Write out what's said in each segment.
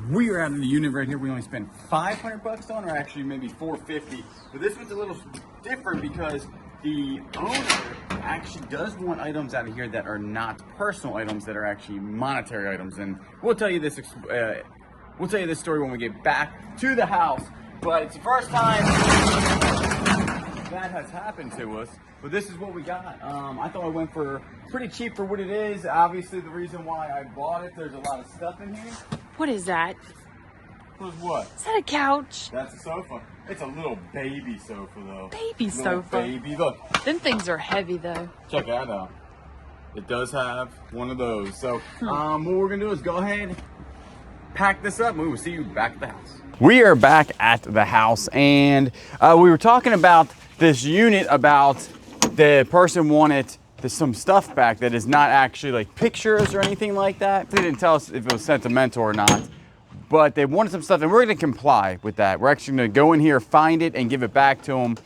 We are out of the unit right here. We only spent $500 on, or actually maybe $450. But this one's a little different because the owner actually does want items out of here that are not personal items, that are actually monetary items. And we'll tell you this. We'll tell you this story when we get back to the house. But it's the first time that has happened to us. But this is what we got. I thought I went for pretty cheap for what it is. Obviously, the reason why I bought it, there's a lot of stuff in here. What is that? What? Is that a couch? That's a sofa. It's a little baby sofa, though. Baby sofa? Baby, look. Them things are heavy, though. Check that out. It does have one of those. So, what we're going to do is go ahead, pack this up, and we will see you back at the house. We are back at the house, and we were talking about this unit, about the person wanted some stuff back that is not actually like pictures or anything like that. They didn't tell us if it was sentimental or not, but they wanted some stuff, and we're going to comply with that. We're actually going to go in here, find it, and give it back to them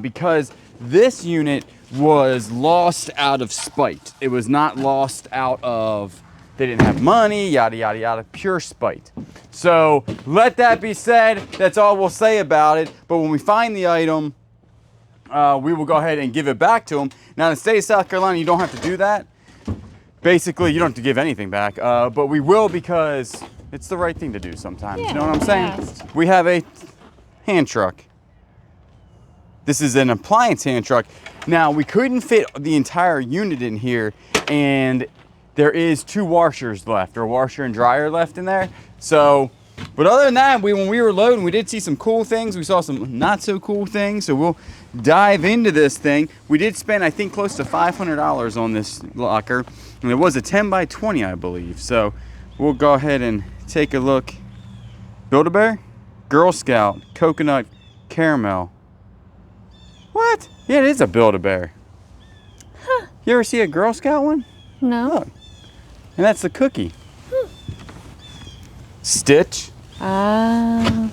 because this unit was lost out of spite. It was not lost out of they didn't have money, yada, yada, yada, pure spite. So let that be said. That's all we'll say about it. But when we find the item, we will go ahead and give it back to them. Now, in the state of South Carolina, you don't have to do that. Basically, you don't have to give anything back, but we will because it's the right thing to do sometimes. You know what I'm saying? We have a hand truck. This is an appliance hand truck. Now, we couldn't fit the entire unit in here, and there is 2 washers left, or washer and dryer left in there. So, but other than that, when we were loading, we did see some cool things. We saw some not so cool things. So we'll dive into this thing. We did spend, I think, close to $500 on this locker. And it was a 10 by 20, I believe. So we'll go ahead and take a look. Build-A-Bear, Girl Scout, Coconut, Caramel. What? Yeah, it is a Build-A-Bear. Huh. You ever see a Girl Scout one? No. Look. And that's the cookie. Stitch.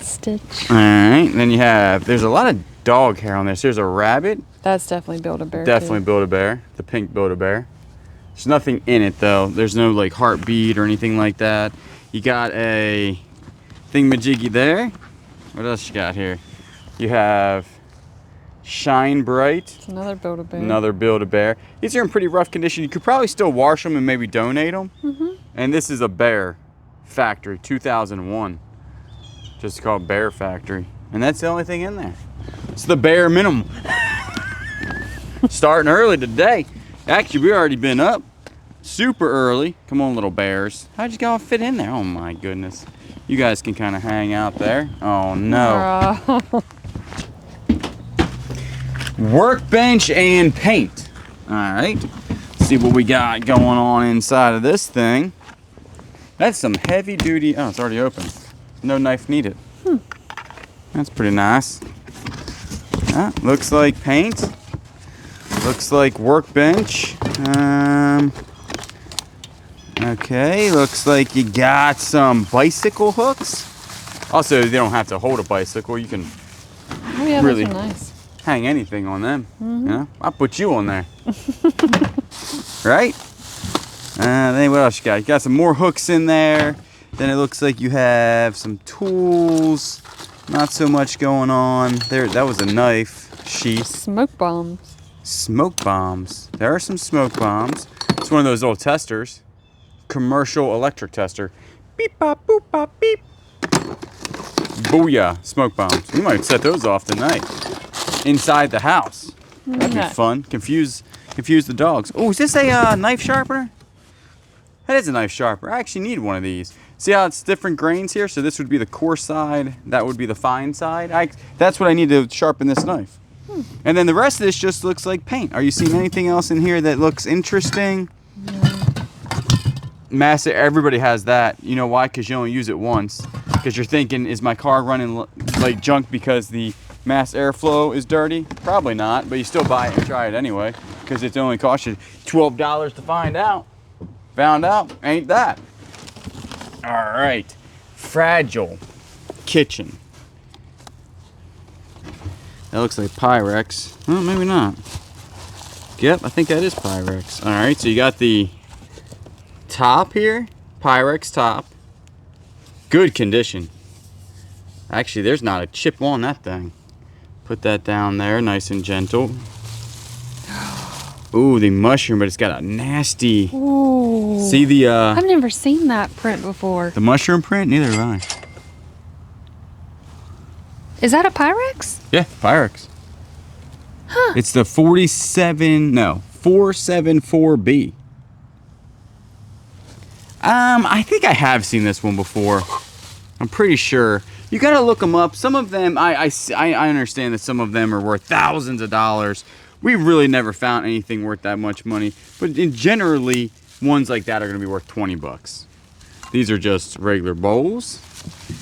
Stitch. All right. Then you have, there's a lot of dog hair on this. There's a rabbit. That's definitely Build-A-Bear. Definitely Build-A-Bear. The pink Build-A-Bear. There's nothing in it, though. There's no, like, heartbeat or anything like that. You got a thingamajiggy there. What else you got here? You have Shine Bright. It's another Build-A-Bear. Another Build-A-Bear. These are in pretty rough condition. You could probably still wash them and maybe donate them. And this is a Bear Factory, 2001. Just called Bear Factory. And that's the only thing in there. It's the bare minimum. Starting early today. Actually, we already been up super early. Come on, little bears. How'd you all fit in there? Oh my goodness. You guys can kind of hang out there. Oh no. Workbench and paint. All right. See what we got going on inside of this thing. That's some heavy duty. Oh, it's already open. No knife needed. That's pretty nice. Looks like paint. Looks like workbench. Okay, looks like you got some bicycle hooks. Also, they don't have to hold a bicycle. You can really nice. hang anything on them. You know? I'll put you on there. Right? Then what else you got? You got some more hooks in there. Then it looks like you have some tools. Not so much going on. There, that was a knife sheath. Smoke bombs. Smoke bombs. There are some smoke bombs. It's one of those little testers. Commercial electric tester. Beep, bop, boop, bop, beep. Booyah. Smoke bombs. We might set those off tonight. Inside the house. That'd be fun. Confuse the dogs. Oh, is this a knife sharpener? That is a knife sharpener. I actually need one of these. See how it's different grains here? So this would be the coarse side. That would be the fine side. That's what I need to sharpen this knife. And then the rest of this just looks like paint. Are you seeing anything else in here that looks interesting? No. Everybody has that. You know why? Because you only use it once. Because you're thinking, is my car running like junk because the mass airflow is dirty? Probably not, but you still buy it and try it anyway. Because it only costs you $12 to find out. Found out, ain't that? All right, Fragile Kitchen. That looks like Pyrex. Well, maybe not. Yep, I think that is Pyrex. All right, so you got the top here, Pyrex top. Good condition. Actually, there's not a chip on that thing. Put that down there, nice and gentle. Ooh, the mushroom, but it's got a nasty. Ooh. See the I've never seen that print before. the mushroom print? Neither have I. Is that a Pyrex? Yeah, Pyrex. Huh. It's the 474B. I think I have seen this one before. I'm pretty sure. You gotta look them up. Some of them, I understand that some of them are worth thousands of dollars. We really never found anything worth that much money. But generally, ones like that are gonna be worth 20 bucks. These are just regular bowls.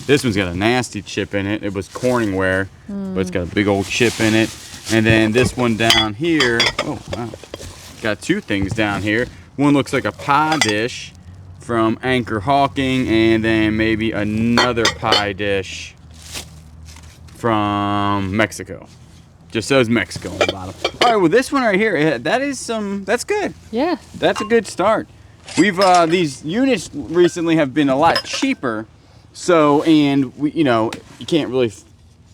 This one's got a nasty chip in it. It was Corningware, but it's got a big old chip in it. And then this one down here, oh wow. Got two things down here. One looks like a pie dish from Anchor Hawking, and then maybe another pie dish from Mexico. Just says Mexico on the bottom. All right, well this one right here, that's good. Yeah. That's a good start. We've these units recently have been a lot cheaper, so and we, you can't really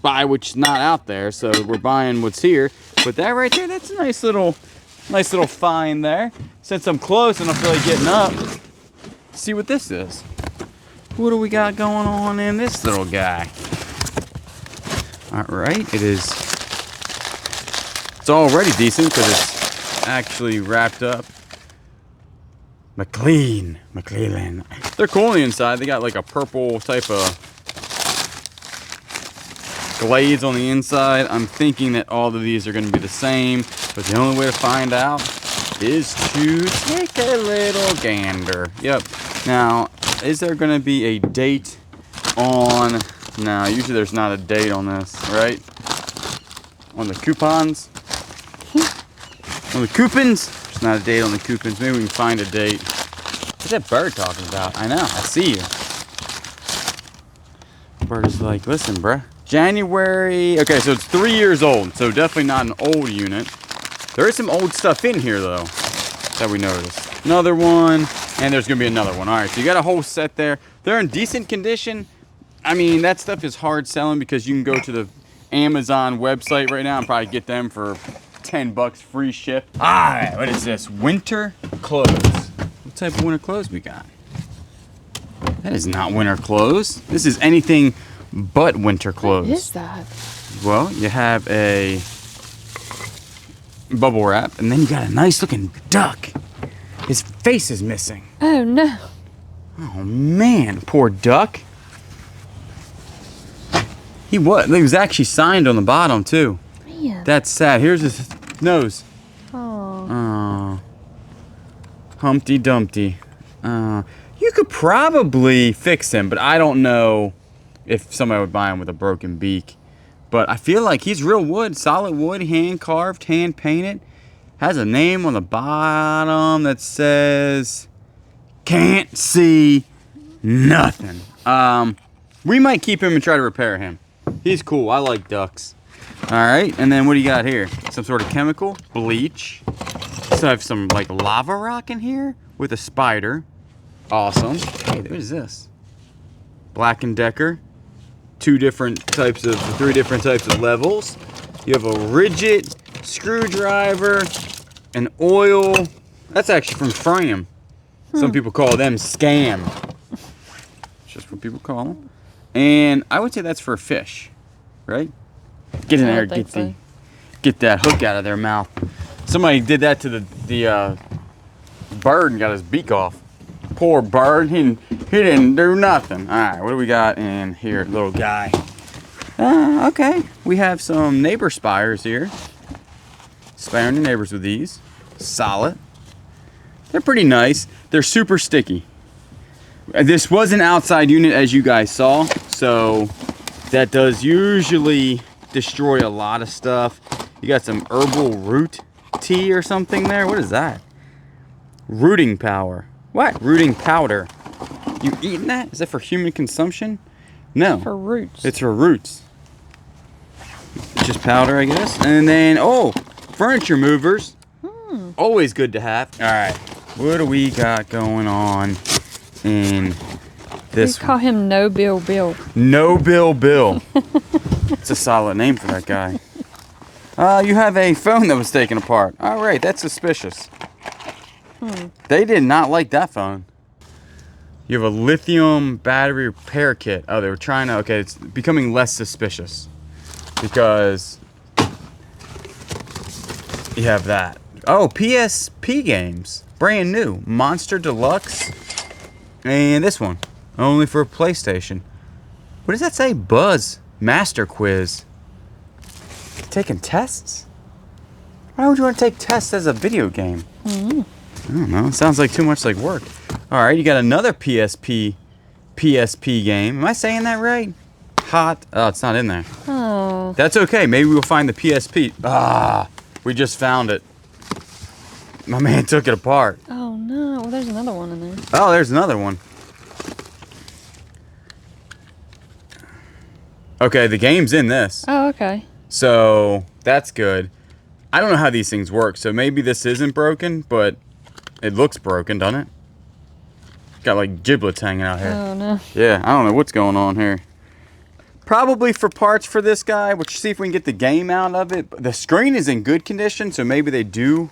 buy what's not out there, so we're buying what's here. But that right there, that's a nice little find there. Since I'm close and I feel like getting up, see what this is. What do we got going on in this little guy? All right, it's already decent because it's actually wrapped up. McLean. They're cool on the inside. They got like a purple type of glaze on the inside. I'm thinking that all of these are going to be the same, but the only way to find out is to take a little gander. Yep. Now, is there going to be a date on... No, usually there's not a date on this, right? On the coupons? On the coupons? There's not a date on the coupons. Maybe we can find a date. What's that bird talking about? I know, I see you. Bird is like, listen, bruh. January... Okay, so it's 3 years old, so definitely not an old unit. There is some old stuff in here, though, that we noticed. Another one, and there's going to be another one. All right, so you got a whole set there. They're in decent condition. I mean, that stuff is hard selling because you can go to the Amazon website right now and probably get them for 10 bucks free ship. All right, what is this? Winter clothes. What type of winter clothes we got? That is not winter clothes. This is anything but winter clothes. What is that? Well, you have a bubble wrap, and then you got a nice looking duck. His face is missing. Oh no. Oh man, poor duck. He was actually signed on the bottom too. Man. That's sad. Here's his nose. Oh. Oh. Humpty Dumpty. You could probably fix him, but I don't know if somebody would buy him with a broken beak. But I feel like he's real wood, solid wood, hand carved, hand painted. Has a name on the bottom that says can't see nothing. We might keep him and try to repair him. He's cool. I like ducks. All right, and then what do you got here? Some sort of chemical, bleach. So I have some like lava rock in here with a spider. Awesome. Hey, what is this? Black & Decker. 3 different types of levels. You have a rigid screwdriver, an oil. That's actually from Fram. Some people call them scam. It's just what people call them. And I would say that's for a fish, right? Get in there, get that hook out of their mouth. Somebody did that to the bird and got his beak off. Poor bird, he didn't do nothing. All right, what do we got in here, little guy? Okay, we have some neighbor spires here. Spiring your neighbors with these. Solid. They're pretty nice. They're super sticky. This was an outside unit, as you guys saw, so that does usually destroy a lot of stuff. You got some herbal root tea or something there. What is that? Rooting power. What? Rooting powder. You eating that? Is that for human consumption? No. For roots. It's for roots. It's just powder, I guess. And then, oh, furniture movers. Always good to have. All right. What do we got going on in We call him No Bill Bill. No Bill Bill. It's a solid name for that guy. You have a phone that was taken apart. All right, that's suspicious. They did not like that phone. You have a lithium battery repair kit. Oh, they were trying to, okay, it's becoming less suspicious because you have that. Oh, PSP games. Brand new. Monster Deluxe. And this one. Only for PlayStation. What does that say? Buzz Master Quiz. Taking tests? Why would you want to take tests as a video game? I don't know. It sounds like too much like work. All right, you got another PSP game. Am I saying that right? Hot. Oh, it's not in there. Oh. That's okay. Maybe we'll find the PSP. Ah, we just found it. My man took it apart. Oh no. Well, there's another one in there. Oh, there's another one. Okay, the game's in this. Oh, okay. So that's good. I don't know how these things work, so maybe this isn't broken, but it looks broken, doesn't it? Got like giblets hanging out here. Oh no. Yeah, I don't know what's going on here. Probably for parts for this guy. We'll see if we can get the game out of it. The screen is in good condition, so maybe they do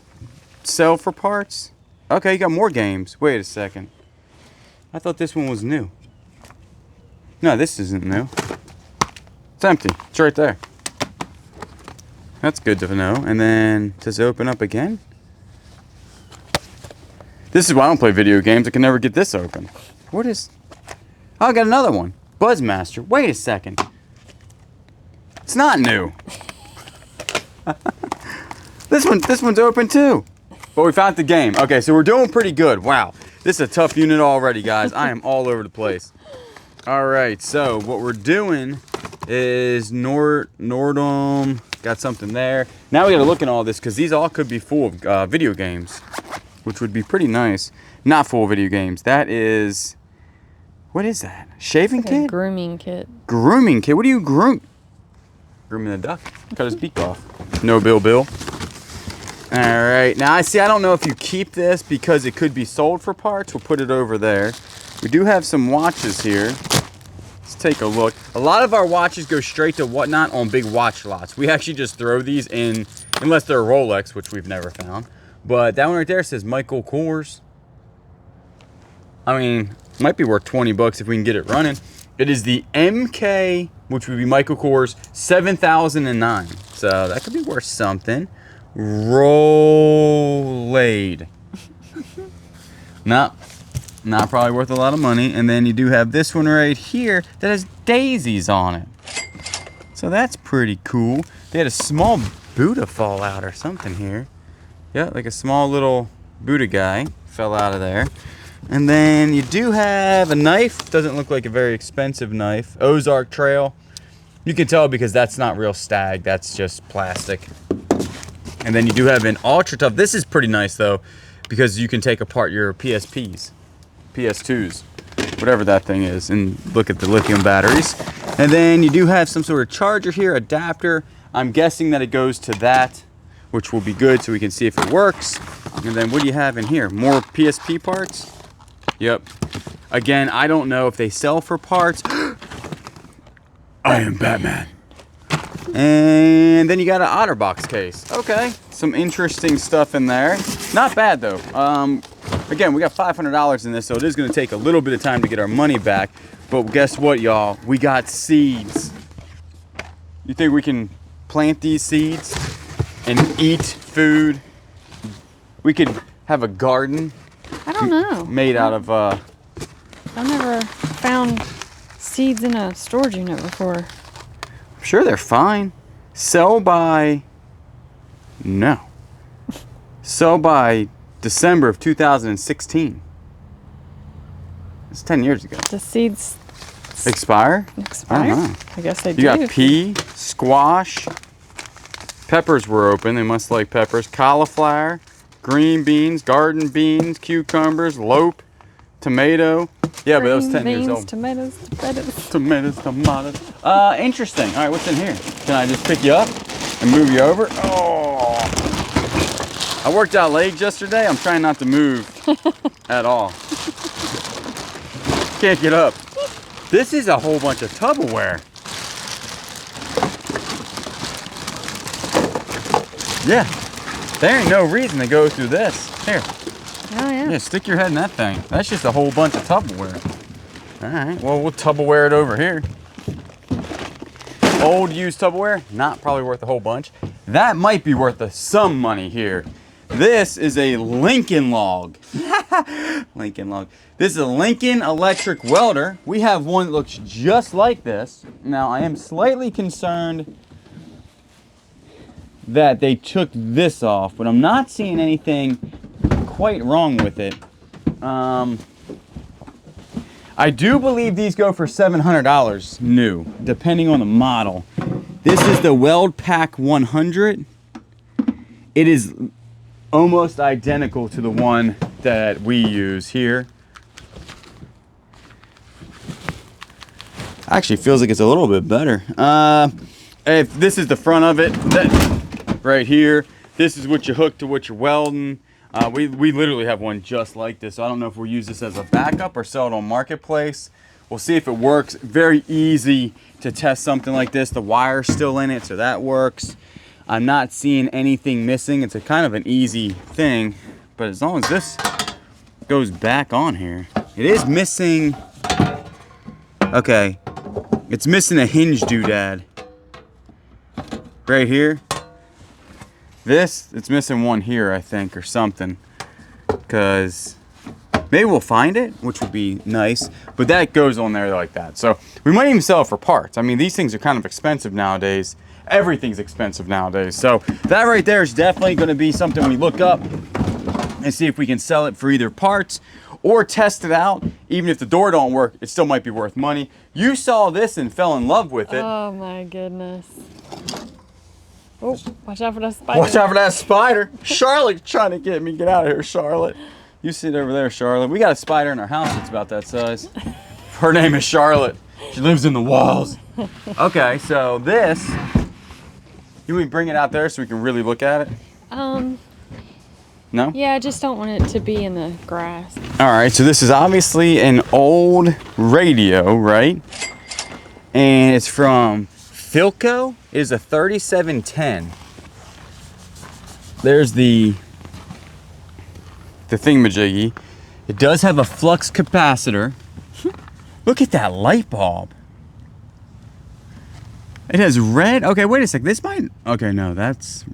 sell for parts. Okay, you got more games. Wait a second. I thought this one was new. No, this isn't new. It's empty. It's right there. That's good to know. And then, does it open up again? This is why I don't play video games. I can never get this open. What is... Oh, I got another one. Buzzmaster. Wait a second. It's not new. This one's open too. But we found the game. Okay, so we're doing pretty good. Wow. This is a tough unit already, guys. I am all over the place. All right, so what we're doing is Nordum. Got something there. Now we got to look at all this because these all could be full of video games, which would be pretty nice. Not full of video games. That is... What is that? Shaving It's like a kit? grooming kit. Grooming kit? What do you groom? Grooming the duck. Cut his beak off. No Bill Bill. All right. Now, I don't know if you keep this because it could be sold for parts. We'll put it over there. We do have some watches here. Let's take a look. A lot of our watches go straight to Whatnot on big watch lots. We actually just throw these in, unless they're a Rolex, which we've never found. But that one right there says Michael Kors. I mean, might be worth 20 bucks if we can get it running. It is the MK, which would be Michael Kors 7009. So that could be worth something. Rolade. Not probably worth a lot of money. And then you do have this one right here that has daisies on it. So that's pretty cool. They had a small Buddha fall out or something here. Yeah, like a small little Buddha guy fell out of there. And then you do have a knife. Doesn't look like a very expensive knife. Ozark Trail. You can tell because that's not real stag. That's just plastic. And then you do have an ultra tough. This is pretty nice though, because you can take apart your PSPs, PS2s, whatever that thing is, and look at the lithium batteries. And then you do have some sort of charger here, adapter. I'm guessing that it goes to that, which will be good so we can see if it works. And then what do you have in here? More PSP parts? Yep. Again, I don't know if they sell for parts. I am Batman. And then you got an OtterBox case. Okay, some interesting stuff in there. Not bad though. Again, we got $500 in this, so it is going to take a little bit of time to get our money back. But guess what, y'all? We got seeds. You think we can plant these seeds and eat food? We could have a garden. I don't know. Made out of... I've never found seeds in a storage unit before. I'm sure they're fine. Sell by... No. Sell by December of 2016. It's 10 years ago. The seeds Expire? expire? I don't know. I guess they do. You got pea, squash, peppers were open. They must like peppers. Cauliflower, green beans, garden beans, cucumbers, lope, tomato. Yeah, but that was 10 years Beans, old. tomatoes. Tomatoes, tomatoes. Interesting. All right, what's in here? Can I just pick you up and move you over? Oh. I worked out legs yesterday. I'm trying not to move at all. Can't get up. This is a whole bunch of Tupperware. Yeah, there ain't no reason to go through this. Here. Oh, yeah. Yeah, stick your head in that thing. That's just a whole bunch of Tupperware. All right, well, we'll Tupperware it over here. Old used Tupperware, not probably worth a whole bunch. That might be worth some money here. This is a Lincoln log. Lincoln log. This is a Lincoln electric welder. We have one that looks just like this. Now, I am slightly concerned that they took this off, but I'm not seeing anything quite wrong with it. I do believe these go for $700 new, depending on the model. This is the Weld Pack 100. It is almost identical to the one that we use here. Actually feels like it's a little bit better. If this is the front of it, right here, this is what you hook to what you're welding. We literally have one just like this. So I don't know if we'll use this as a backup or sell it on Marketplace. We'll see if it works. Very easy to test something like this. The wire's still in it, so that works. I'm not seeing anything missing. It's a kind of an easy thing, but as long as this goes back on here. It is missing, okay, it's missing a hinge doodad. Right here. This, it's missing one here, I think, or something. Because maybe we'll find it, which would be nice. But that goes on there like that. So we might even sell it for parts. I mean, these things are kind of expensive nowadays. Everything's expensive nowadays. So that right there is definitely going to be something we look up and see if we can sell it for either parts or test it out. Even if the door don't work, it still might be worth money. You saw this and fell in love with it. Oh my goodness. Oh, watch out for that spider. Watch out for that spider. Charlotte's trying to get me. Get out of here, Charlotte. You sit over there, Charlotte. We got a spider in our house that's about that size. Her name is Charlotte. She lives in the walls. Okay, so this, you would bring it out there so we can really look at it? No? Yeah, I just don't want it to be in the grass. All right, so this is obviously an old radio, right? And it's from Philco. It is a 3710. There's the thingamajiggy. It does have a flux capacitor. Look at that light bulb. It has red. Okay, wait a sec. This might. Okay, no, that's.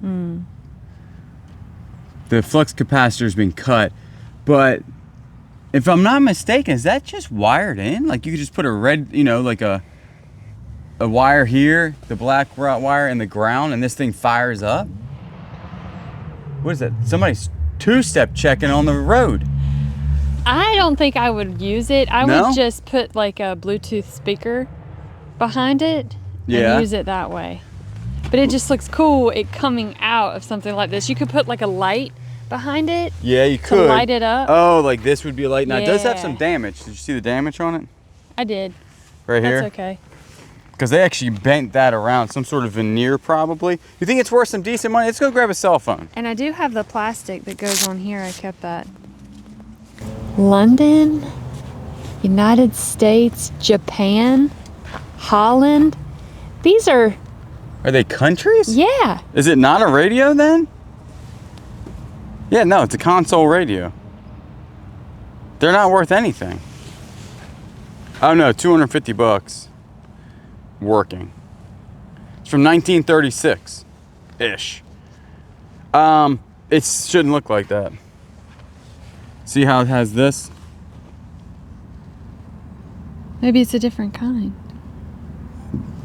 The flux capacitor's been cut, but if I'm not mistaken, is that just wired in? Like you could just put a red, you know, like a wire here, the black wire in the ground, and this thing fires up? What is that? Somebody's two-step checking on the road. I don't think I would use it. I No? would just put like a Bluetooth speaker behind it Yeah. and use it that way. But it just looks cool, it coming out of something like this. You could put like a light behind it. Yeah, you to could. light it up. Oh, like this would be a light. Now, it does have some Yeah. damage. Did you see the damage on it? I did. Right here? That's okay. Because they actually bent that around. Some sort of veneer, probably. You think it's worth some decent money? Let's go grab a cell phone. And I do have the plastic that goes on here. I kept that. London, United States, Japan, Holland. These are, Are they countries? yeah. Is it not a radio then? Yeah, no, it's a console radio. They're not worth anything. Oh no, 250 bucks. Working. It's from 1936-ish. It shouldn't look like that. See how it has this? Maybe it's a different kind.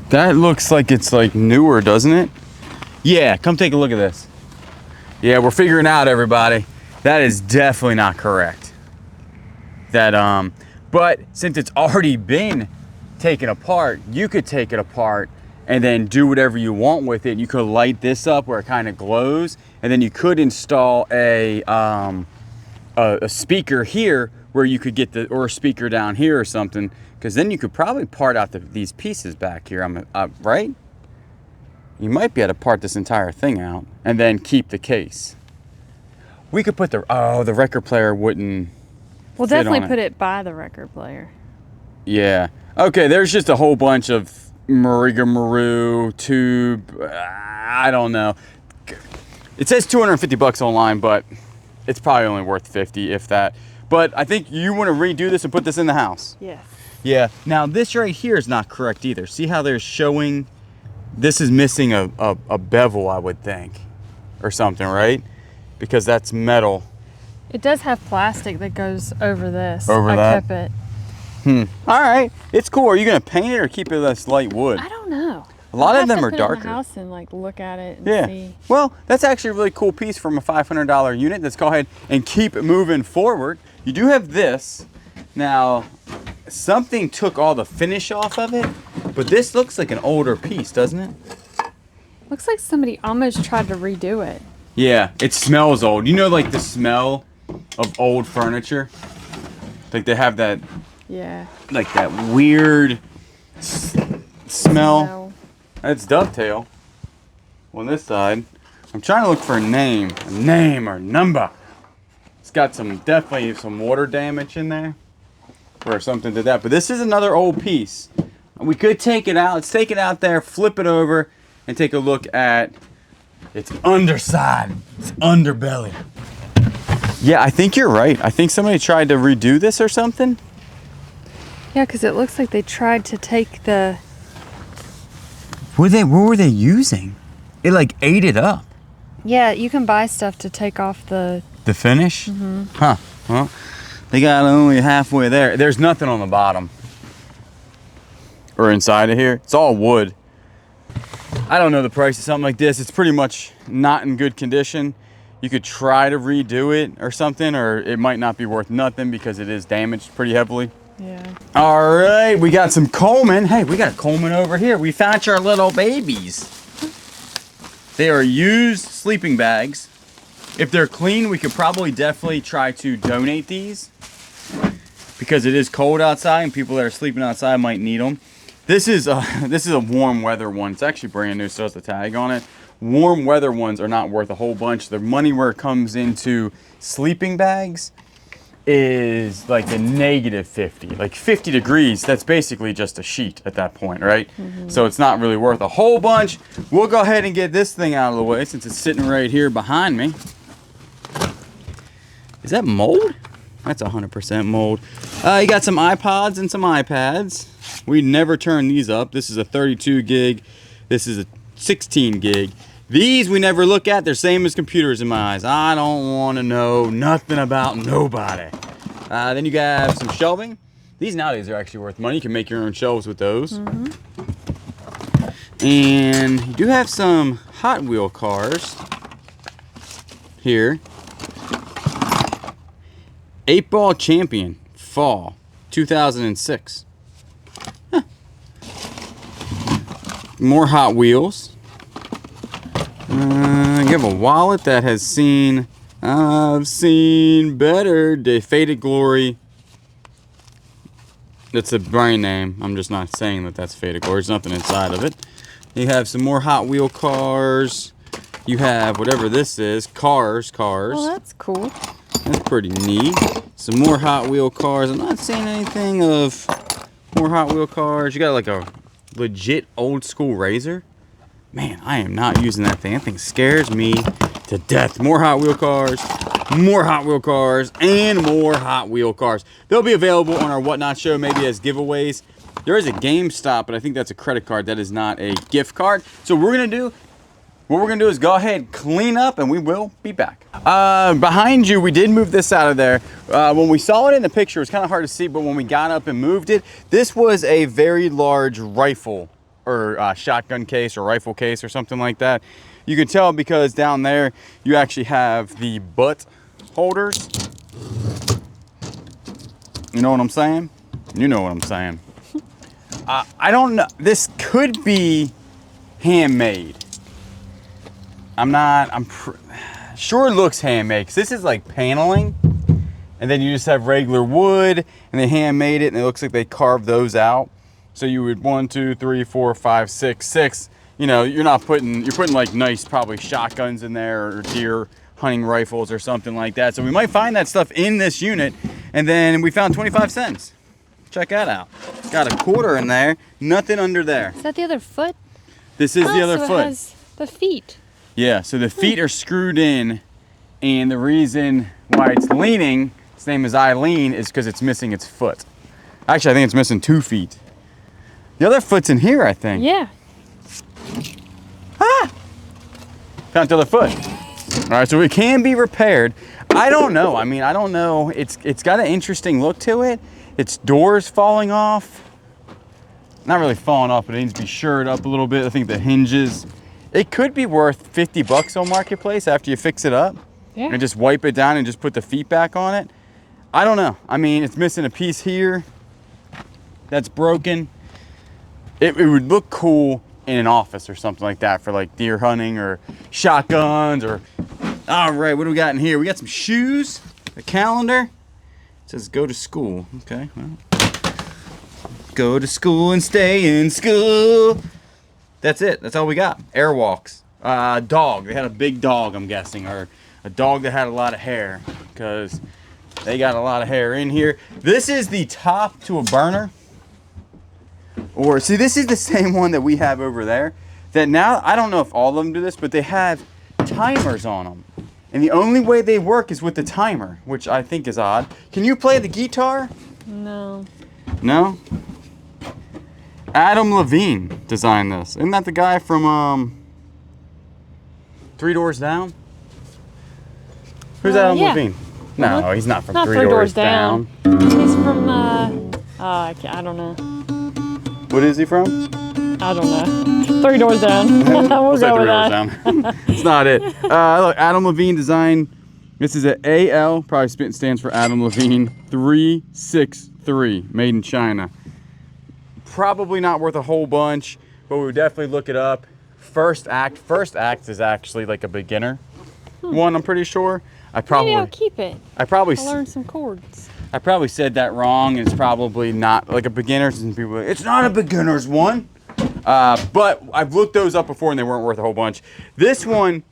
That looks like it's like newer, doesn't it? Yeah, come take a look at this. Yeah, we're figuring out, everybody. That is definitely not correct. That but since it's already been taken apart, you could take it apart and then do whatever you want with it. You could light this up where it kind of glows, and then you could install a speaker here where you could get or a speaker down here or something, because then you could probably part out these pieces back here. Right? You might be able to part this entire thing out and then keep the case. We could put the record player wouldn't. We'll fit definitely on put it by the record player. Yeah. Okay, there's just a whole bunch of Marigamaroo, tube, I don't know. It says 250 bucks online, but it's probably only worth 50, if that. But I think you want to redo this and put this in the house. Yes. Yeah. Now this right here is not correct either. See how they're showing, this is missing a bevel, I would think, or something, right? Because that's metal. It does have plastic that goes over this. Over I that? kept it. All right, it's cool. Are you gonna paint it or keep it as light wood? I don't know. A lot I'll of them have to are put it in darker. the house and like look at it and Yeah. see. Well, that's actually a really cool piece from a $500 unit. Let's go ahead and keep moving forward. You do have this. Now, something took all the finish off of it, but this looks like an older piece, doesn't it? Looks like somebody almost tried to redo it. Yeah, it smells old. You know, like the smell of old furniture? Like they have that, Yeah. like that weird smell. That's dovetail on this side. I'm trying to look for a name or number. It's got definitely some water damage in there or something to that. But this is another old piece. We could take it out. Let's take it out there, flip it over, and take a look at its underside, its underbelly. Yeah, I think you're right. I think somebody tried to redo this or something. Yeah, because it looks like they tried to take the... What were they using? It like ate it up. Yeah, you can buy stuff to take off the... The finish? Mm-hmm. Huh. Well, they got only halfway there. There's nothing on the bottom. Or inside of here. It's all wood. I don't know the price of something like this. It's pretty much not in good condition. You could try to redo it or something, or it might not be worth nothing because it is damaged pretty heavily. Yeah. All right, we got some Coleman. Hey, we got Coleman over here. We found your little babies. They are used sleeping bags. If they're clean, we could probably definitely try to donate these because it is cold outside and people that are sleeping outside might need them. This is a warm weather one. It's actually brand new, so it's a tag on it. Warm weather ones are not worth a whole bunch. The money where it comes into sleeping bags is like a -50, like 50 degrees. That's basically just a sheet at that point, right? Mm-hmm. So it's not really worth a whole bunch. We'll go ahead and get this thing out of the way since it's sitting right here behind me. Is that mold? That's 100% mold. You got some iPods and some iPads. We never turn these up. This is a 32 gig. This is a 16 gig. These we never look at. They're same as computers in my eyes. I don't want to know nothing about nobody. Then you got some shelving. These nowadays are actually worth money. You can make your own shelves with those. Mm-hmm. And you do have some Hot Wheel cars here. 8-Ball Champion, fall, 2006. Huh. More Hot Wheels. You have a wallet that has seen, I've seen better, Faded Glory. That's a brand name. I'm just not saying that that's Faded Glory. There's nothing inside of it. You have some more Hot Wheel cars. You have whatever this is, cars. Oh, that's cool. That's pretty neat. Some more Hot Wheel cars. I'm not seeing anything of more Hot Wheel cars. You got like a legit old school Razor. Man, I am not using that thing. That thing scares me to death. More Hot Wheel cars, more Hot Wheel cars, and more Hot Wheel cars. They'll be available on our Whatnot show, maybe as giveaways. There is a GameStop, but I think that's a credit card. That is not a gift card. So what we're gonna do is go ahead, clean up, and we will be back. Behind you, we did move this out of there. When we saw it in the picture, it was kind of hard to see, but when we got up and moved it, this was a very large rifle or shotgun case or rifle case or something like that. You can tell because down there, you actually have the butt holders. You know what I'm saying? You know what I'm saying. I don't know. This could be handmade. I'm sure it looks handmade because this is like paneling and then you just have regular wood and they handmade it and it looks like they carved those out. So you would 1, 2, 3, 4, 5, 6. You know, you're putting like nice probably shotguns in there or deer hunting rifles or something like that. So we might find that stuff in this unit. And then we found 25 cents. Check that out. It's got a quarter in there. Nothing under there. Is that the other foot? This is the other so foot. It has the feet. Yeah, so the feet are screwed in, and the reason why it's leaning, its name is Eileen, is because it's missing its foot. Actually, I think it's missing 2 feet. The other foot's in here, I think. Yeah. Ah! Found the other foot. All right, so it can be repaired. I don't know. I mean, I don't know. It's got an interesting look to it. Its door's falling off. Not really falling off, but it needs to be shored up a little bit. I think the hinges. It could be worth 50 bucks on Marketplace after you fix it up. Yeah. And just wipe it down and just put the feet back on it. I don't know. I mean, it's missing a piece here that's broken. It would look cool in an office or something like that for like deer hunting or shotguns or... All right, what do we got in here? We got some shoes, a calendar. It says go to school. Okay, well. Go to school and stay in school. That's it. That's all we got. Airwalks. Dog. They had a big dog, I'm guessing, or a dog that had a lot of hair, because they got a lot of hair in here. This is the top to a burner. Or, see, this is the same one that we have over there. That now, I don't know if all of them do this, but they have timers on them. And the only way they work is with the timer, which I think is odd. Can you play the guitar? No. No? Adam Levine designed this. Isn't that the guy from 3 Doors Down? Who's Adam yeah. Levine? No, he's not from Not 3 Doors Down. He's from, I don't know. What is he from? I don't know. 3 Doors Down. We'll go with that. Down. It's not it. Look, Adam Levine designed. This is an AL, probably stands for Adam Levine 363, made in China. Probably not worth a whole bunch, but we would definitely look it up. First Act is actually like a beginner one, I'm pretty sure. Maybe I'll keep it. I'll learn some chords. I probably said that wrong. It's probably not like a beginner's, and people are like, it's not a beginner's one. But I've looked those up before and they weren't worth a whole bunch. This one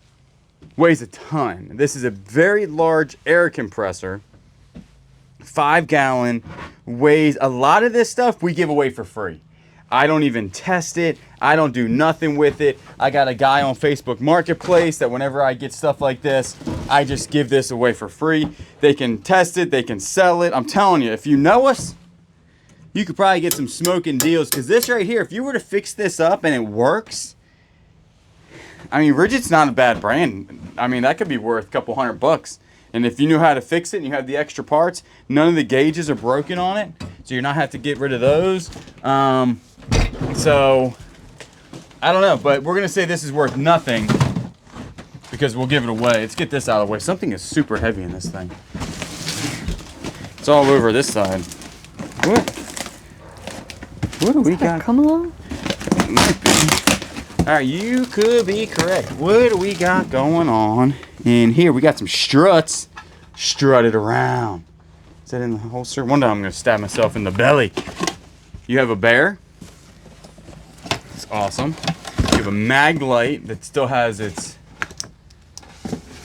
weighs a ton. This is a very large air compressor. 5-gallon, weighs a lot of this stuff we give away for free. I don't even test it. I don't do nothing with it. I got a guy on Facebook Marketplace that whenever I get stuff like this, I just give this away for free. They can test it. They can sell it. I'm telling you, if you know us, you could probably get some smoking deals, because this right here, if you were to fix this up and it works, I mean, Ridget's not a bad brand. I mean, that could be worth a couple $100. And if you knew how to fix it and you have the extra parts, none of the gauges are broken on it, so you're not have to get rid of those. So, I don't know, but we're going to say this is worth nothing because we'll give it away. Let's get this out of the way. Something is super heavy in this thing. It's all over this side. What do we got? Come along. All right, you could be correct. What do we got going on in here? We got some struts strutted around. Is that in the holster? One time I'm going to stab myself in the belly. You have a bear. It's awesome. You have a mag light that still has its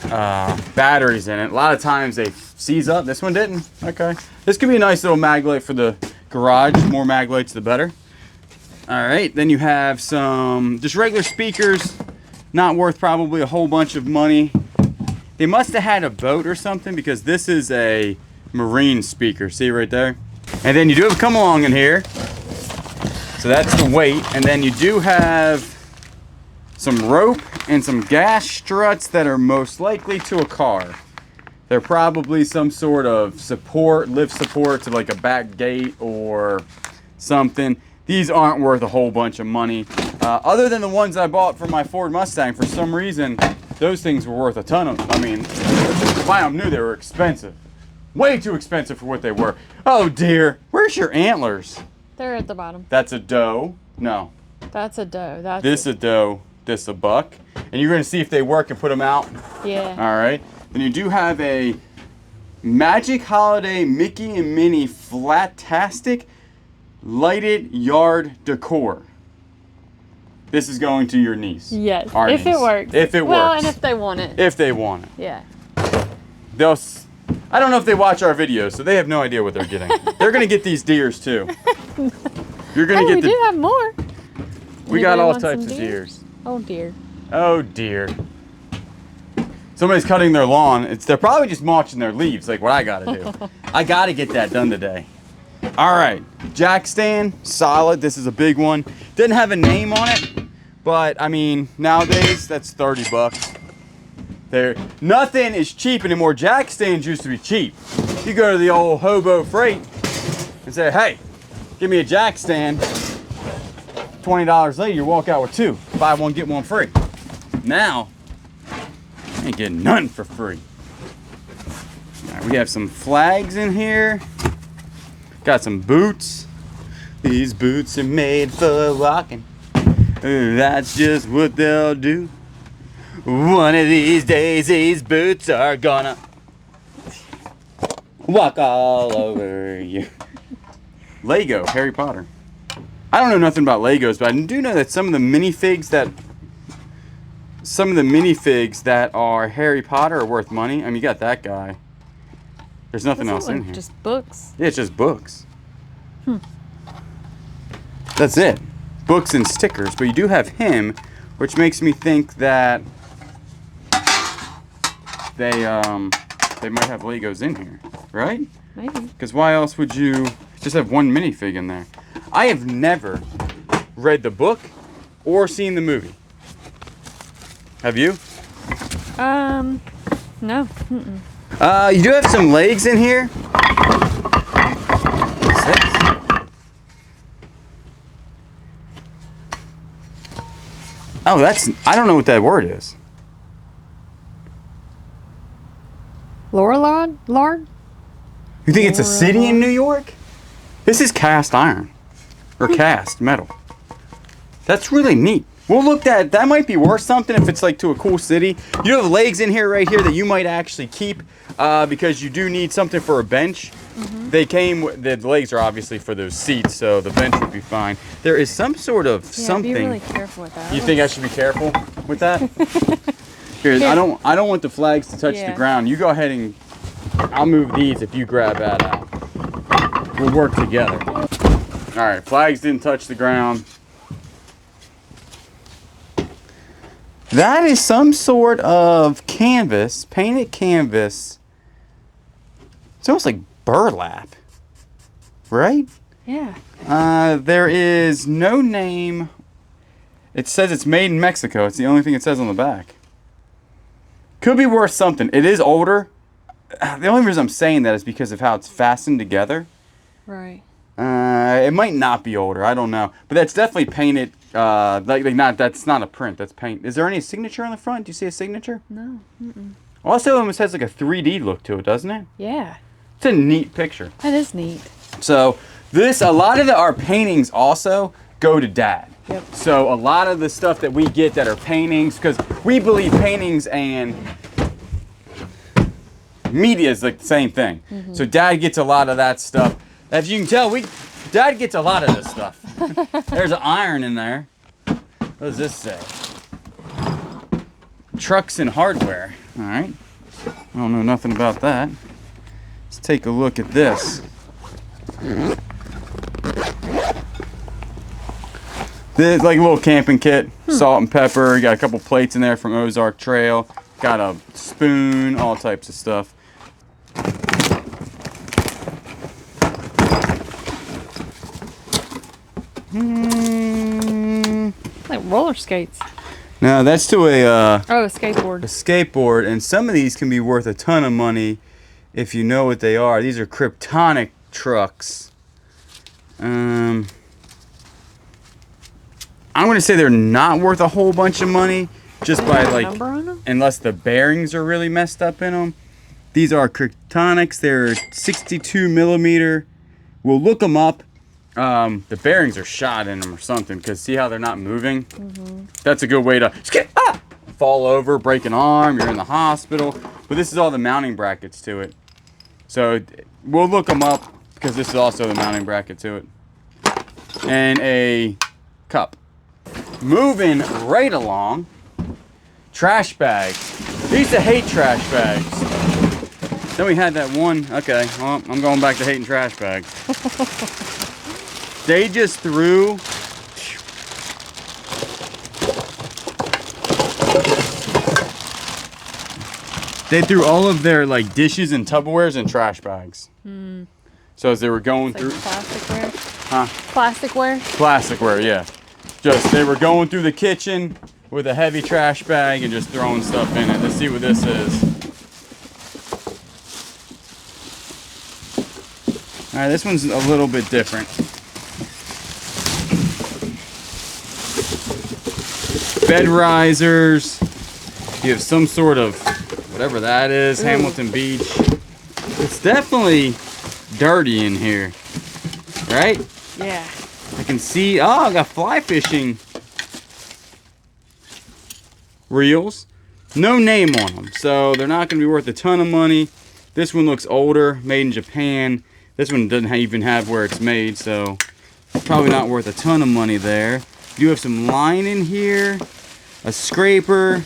batteries in it. A lot of times they seize up. This one didn't. Okay. This could be a nice little mag light for the garage. The more mag lights, the better. All right, then you have some just regular speakers, not worth probably a whole bunch of money. They must have had a boat or something, because this is a marine speaker. See right there? And then you do have a come along in here. So that's the weight. And then you do have some rope and some gas struts that are most likely to a car. They're probably some sort of support, lift support to like a back gate or something. These aren't worth a whole bunch of money. Other than the ones I bought for my Ford Mustang, for some reason, those things were worth a ton of, I mean, if I knew they were expensive. Way too expensive for what they were. Oh dear, where's your antlers? They're at the bottom. That's a doe. No. That's a doe. This a doe, this a buck. And you're gonna see if they work and put them out. Yeah. All right. Then you do have a Magic Holiday Mickey and Minnie Flatastic lighted yard decor. This is going to your niece. Yes. Our if niece. it works. If it well, works. and if they want it. If they want it. Yeah. I don't know if they watch our videos, so they have no idea what they're getting. They're gonna get these deers too. You're gonna get we do have more. We got all types of deers. Oh dear. Oh dear. Somebody's cutting their lawn. They're probably just mulching their leaves, like what I gotta do. I gotta get that done today. All right, jack stand, solid. This is a big one. Didn't have a name on it, but I mean, nowadays that's 30 bucks. Nothing is cheap anymore. Jack stands used to be cheap. You go to the old Hobo Freight and say, hey, give me a jack stand. $20 later, you walk out with two. Buy one, get one free. Now, I ain't getting none for free. All right, we have some flags in here. Got some boots. These boots are made for walking. That's just what they'll do. One of these days, these boots are gonna walk all over you. Lego, Harry Potter. I don't know nothing about Legos, but I do know that some of the minifigs that are Harry Potter are worth money. I mean, you got that guy. There's nothing else in here. Just books. Yeah, it's just books. That's it. Books and stickers, but you do have him, which makes me think that they might have Legos in here, right? Maybe. Because why else would you just have one minifig in there? I have never read the book or seen the movie. Have you? No. You do have some legs in here. What's this? Oh, I don't know what that word is. Lord? You think it's a city in New York? This is cast iron. Or cast metal. That's really neat. We'll look at that. Might be worth something if it's like to a cool city. You have legs in here right here that you might actually keep because you do need something for a bench. They came, the legs are obviously for those seats, so the bench would be fine. There is some sort of something. Be really careful with that. You think I should be careful with that? Here, I don't want the flags to touch the ground. You go ahead and I'll move these if you grab that out. We'll work together. All right, flags didn't touch the ground. That is some sort of canvas, painted canvas. It's almost like burlap, right? Yeah. There is no name. It says it's made in Mexico. It's the only thing it says on the back. Could be worth something. It is older. The only reason I'm saying that is because of how it's fastened together. Right. It might not be older. I don't know. But that's definitely painted. That's not a print. That's paint. Is there any signature on the front? Do you see a signature? No. Also, it almost has like a 3D look to it, doesn't it? Yeah. It's a neat picture. That is neat. So a lot of our paintings also go to Dad. Yep. So a lot of the stuff that we get that are paintings, because we believe paintings and media is like the same thing. So Dad gets a lot of that stuff. As you can tell, Dad gets a lot of this stuff. There's an iron in there. What does this say? Trucks and hardware. All right. I don't know nothing about that. Let's take a look at this. This is like a little camping kit, salt and pepper. You got a couple plates in there from Ozark Trail. Got a spoon, all types of stuff. Like roller skates. No, that's to a skateboard. A skateboard, and some of these can be worth a ton of money if you know what they are. These are Kryptonic trucks. I'm going to say they're not worth a whole bunch of money, just by like, unless the bearings are really messed up in them. These are Kryptonics. They're 62 millimeter. We'll look them up. The bearings are shot in them or something, because see how they're not moving? That's a good way to fall over, break an arm, you're in the hospital. But this is all the mounting brackets to it. So we'll look them up, because this is also the mounting bracket to it. And a cup. Moving right along, trash bags. I used to hate trash bags. Then we had that one. Okay, well, I'm going back to hating trash bags. They just threw. They threw all of their like dishes and Tupperwares in trash bags. So as they were going through. Plasticware? Huh? Plasticware? Plasticware, yeah. Just they were going through the kitchen with a heavy trash bag and just throwing stuff in it. Let's see what this is. All right, this one's a little bit different. Bed risers. You have some sort of whatever that is. Ooh. Hamilton Beach. It's definitely dirty in here, right? Yeah. I can see. Oh, I got fly fishing reels. No name on them, so they're not going to be worth a ton of money. This one looks older, made in Japan. This one doesn't even have where it's made, so probably not worth a ton of money there. You have some line in here, a scraper,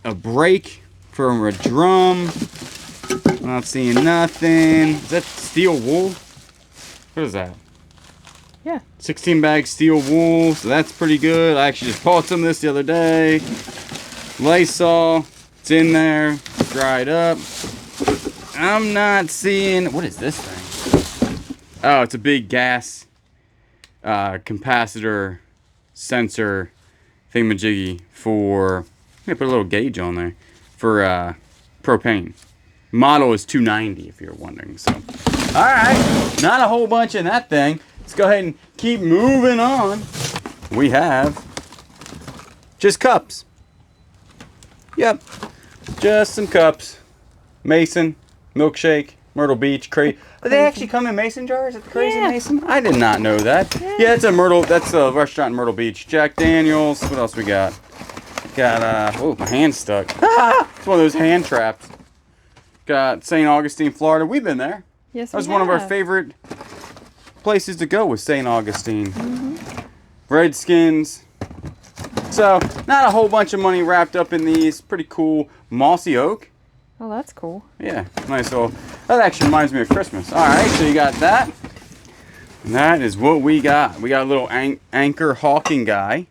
a brake from a drum. I'm not seeing nothing. Is that steel wool? What is that? Yeah. 16 bag steel wool, so that's pretty good. I actually just bought some of this the other day. Lysol, it's in there, dried up. I'm not seeing, what is this thing? Oh, it's a big gas capacitor sensor thingamajiggy for, I'm gonna put a little gauge on there, for propane. Model is 290 if you're wondering. So, all right, not a whole bunch in that thing. Let's go ahead and keep moving on. We have just cups. Yep, just some cups. Mason, milkshake, Myrtle Beach, crate. Do they actually come in mason jars at the Crazy Mason? I did not know that. Yeah, it's a Myrtle. That's a restaurant in Myrtle Beach. Jack Daniels. What else we got? Got oh, my hand's stuck. It's one of those hand traps. Got St. Augustine, Florida. We've been there. Yes, that was one of our favorite places to go was St. Augustine. Redskins. So, not a whole bunch of money wrapped up in these. Pretty cool mossy oak. Oh, that's cool. Yeah, nice little. That actually reminds me of Christmas. All right, so you got that. And that is what we got. We got a little anchor hawking guy.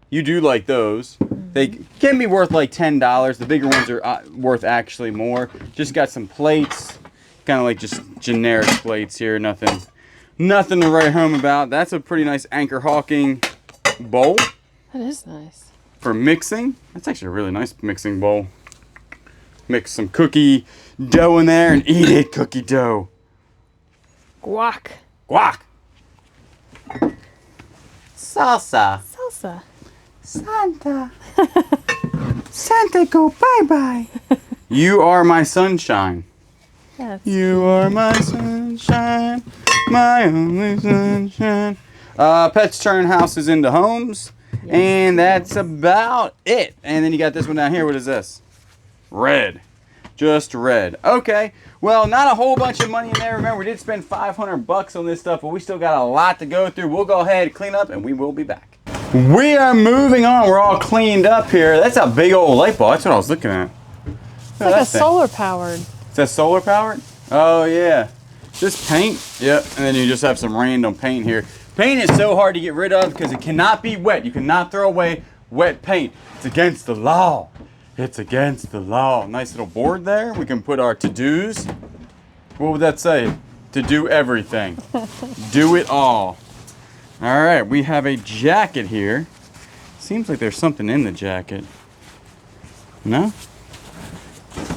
You do like those. They can be worth like $10. The bigger ones are worth actually more. Just got some plates. Kind of like just generic plates here. Nothing to write home about. That's a pretty nice anchor hawking bowl. That is nice. For mixing. That's actually a really nice mixing bowl. Mix some cookie dough in there and eat it, cookie dough. Guac. Guac. Salsa. Salsa. Santa. Santa go bye-bye. You are my sunshine. You are my sunshine, my only sunshine. Pets turn houses into homes. Yes. And that's about it. And then you got this one down here. What is this? Red. Just red. Okay. Well, not a whole bunch of money in there. Remember, we did spend $500 on this stuff, but we still got a lot to go through. We'll go ahead, clean up, and we will be back. We are moving on. We're all cleaned up here. That's a big old light bulb. That's what I was looking at. It's like a solar powered. Is that solar powered? Oh, yeah. Just paint. Yep. And then you just have some random paint here. Paint is so hard to get rid of because it cannot be wet. You cannot throw away wet paint. It's against the law. It's against the law. Nice little board there. We can put our to-dos. What would that say? To do everything. Do it all. All right. We have a jacket here. Seems like there's something in the jacket. No?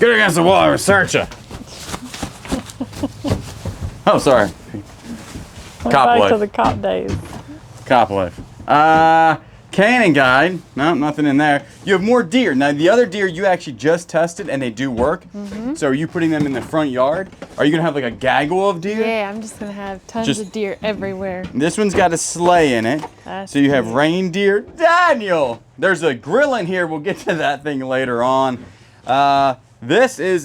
Get against the wall. I will search you. Oh, sorry. Cop life. Back to the cop days. Cop life. Cannon guide. No, nothing in there. You have more deer. Now, the other deer you actually just tested, and they do work. So are you putting them in the front yard? Are you going to have like a gaggle of deer? Yeah, I'm just going to have tons of deer everywhere. This one's got a sleigh in it. So you have reindeer. Daniel! There's a grill in here. We'll get to that thing later on. This is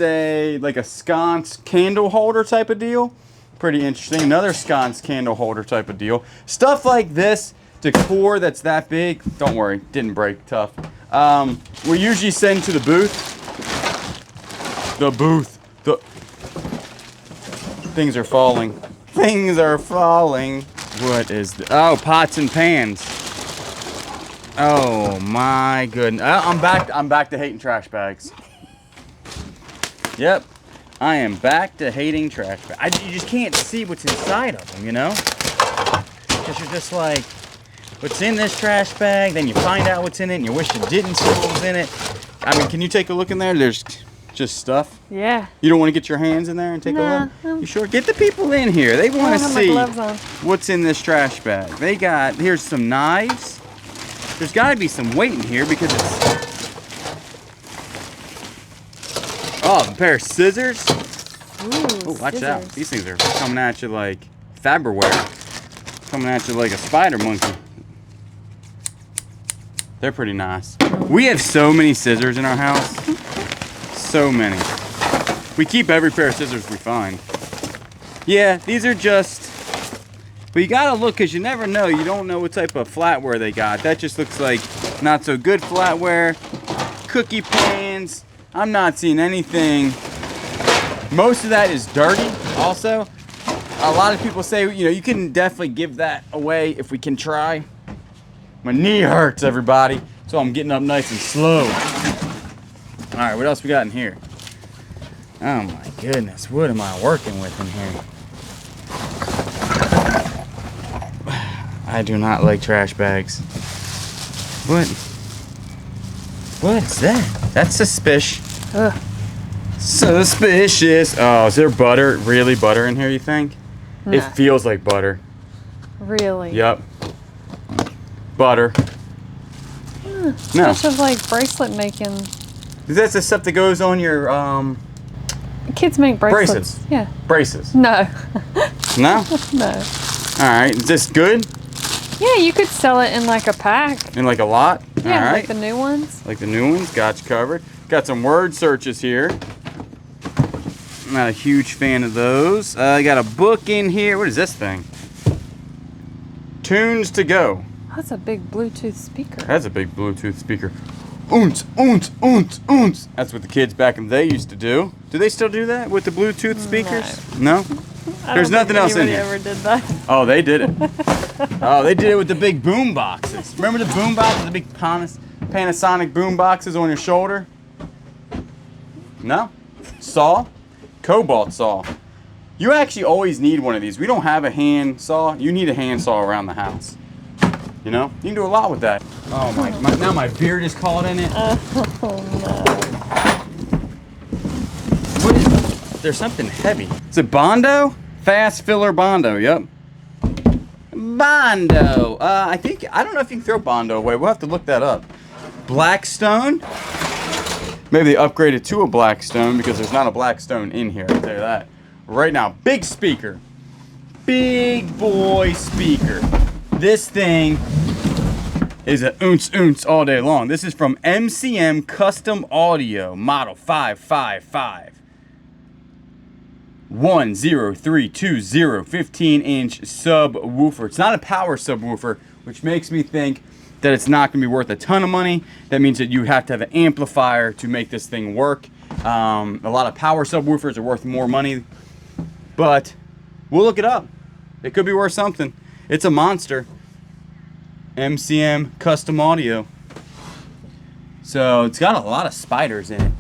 like a sconce candle holder type of deal. Pretty interesting. Another sconce candle holder type of deal. Stuff like this, decor that's that big. Don't worry, didn't break. Tough. We usually send to the booth. The booth. Things are falling. Things are falling. What is the, oh, pots and pans. Oh my goodness. I'm back to hating trash bags. Yep. I am back to hating trash bags. You just can't see what's inside of them, you know? Because you're just like, what's in this trash bag? Then you find out what's in it and you wish you didn't see what was in it. I mean, can you take a look in there? There's just stuff. Yeah. You don't want to get your hands in there and take a look? You sure? Get the people in here. They want to see what's in this trash bag. They got, here's some knives. There's got to be some weight in here because it's, oh, a pair of scissors. Ooh, watch scissors. out. These things are coming at you like Faberware. Coming at you like a spider monkey. They're pretty nice. We have so many scissors in our house. So many. We keep every pair of scissors we find. Yeah, these are just, but you gotta look because you never know. You don't know what type of flatware they got. That just looks like not so good flatware. Cookie pans. I'm not seeing anything. Most of that is dirty also. A lot of people say, you know, you can definitely give that away if we can try. My knee hurts, everybody. So I'm getting up nice and slow. All right, what else we got in here? Oh my goodness, what am I working with in here? I do not like trash bags. What? What is that? That's suspicious. Ugh. Suspicious. Oh, is there butter? Really butter in here, you think? No. It feels like butter. Really? Yep. Butter. No. Bunch of like bracelet making. That's the stuff that goes on your Kids make bracelets. braces. Yeah. Braces. No. No? No. All right. Is this good? Yeah, you could sell it in like a pack. In like a lot? Yeah, All right. like the new ones. Like the new ones. Got you covered. Got some word searches here. Not a huge fan of those. I got a book in here. What is this thing? Tunes to go. That's a big Bluetooth speaker. That's a big Bluetooth speaker. Oons, oons, oons, oons. That's what the kids back in the day used to do. Do they still do that with the Bluetooth speakers? No? There's nothing else in here. Ever did that. Oh, they did it. Oh, they did it with the big boom boxes. Remember the boom boxes, the big Panasonic boom boxes on your shoulder? No? Saw? Cobalt saw. You actually always need one of these. We don't have a hand saw. You need a hand saw around the house. You know? You can do a lot with that. Oh my, now my beard is caught in it. Oh no. What is it? There's something heavy. Is it Bondo? Fast filler Bondo, yep. Bondo. I don't know if you can throw Bondo away. We'll have to look that up. Blackstone. Maybe they upgraded to a Blackstone because there's not a Blackstone in here. I'll tell you that. Right now, big speaker. Big boy speaker. This thing is a ounce all day long. This is from MCM Custom Audio, model 555. 10320 15-inch subwoofer. It's not a power subwoofer, which makes me think that it's not going to be worth a ton of money. That means that you have to have an amplifier to make this thing work. A lot of power subwoofers are worth more money, but we'll look it up. It could be worth something. It's a monster. MCM Custom Audio. So it's got a lot of spiders in it.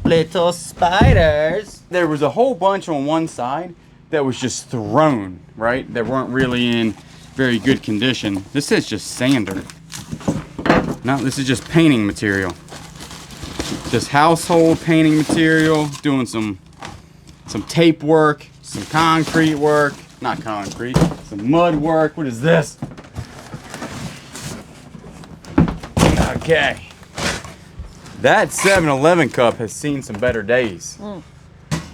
Little spiders. There was a whole bunch on one side that was just thrown, right? That weren't really in very good condition. This is just sander. No, this is just painting material. Just household painting material. Doing some tape work, some concrete work. Not concrete, some mud work. What is this? Okay. That 7-Eleven cup has seen some better days.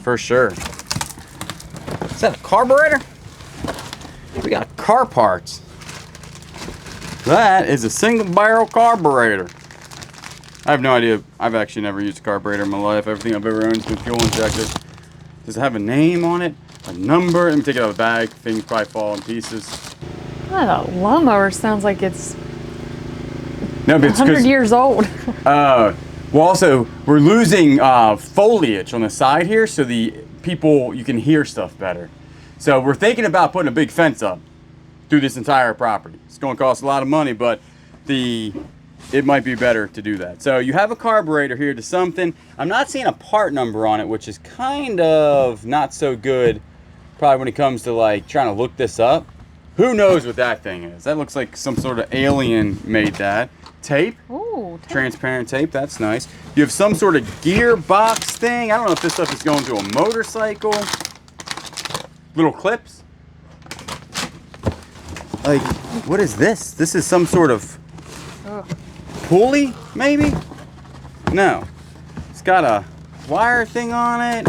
For sure. Is that a carburetor? We got car parts. That is a single barrel carburetor. I have no idea. I've actually never used a carburetor in my life. Everything I've ever owned has been fuel injected. Does it have a name on it? A number? Let me take it out of the bag. Things probably fall in pieces. That lawnmower sounds like it's No, but it's 100 years old. Well, also, we're losing foliage on the side here, so the people, you can hear stuff better. So we're thinking about putting a big fence up through this entire property. It's going to cost a lot of money, but it might be better to do that. So you have a carburetor here to something. I'm not seeing a part number on it, which is kind of not so good, probably when it comes to like trying to look this up. Who knows what that thing is? That looks like some sort of alien made that. Tape. Ooh, tape. Transparent tape, that's nice. You have some sort of gearbox thing. I don't know if this stuff is going to a motorcycle. Little clips. Like, what is this? This is some sort of pulley, maybe? No. It's got a wire thing on it.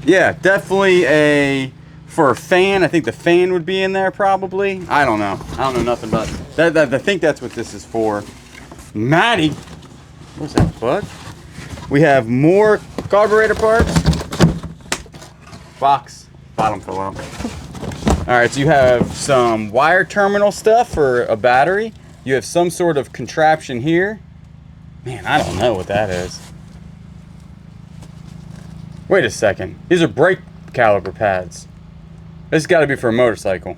Yeah, definitely for a fan. I think the fan would be in there probably. I don't know. I don't know nothing about that. I think that's what this is for. Maddie. What's that, bug? We have more carburetor parts. Box. Bottom fell out. Alright, so you have some wire terminal stuff for a battery. You have some sort of contraption here. Man, I don't know what that is. Wait a second. These are brake caliper pads. This has got to be for a motorcycle.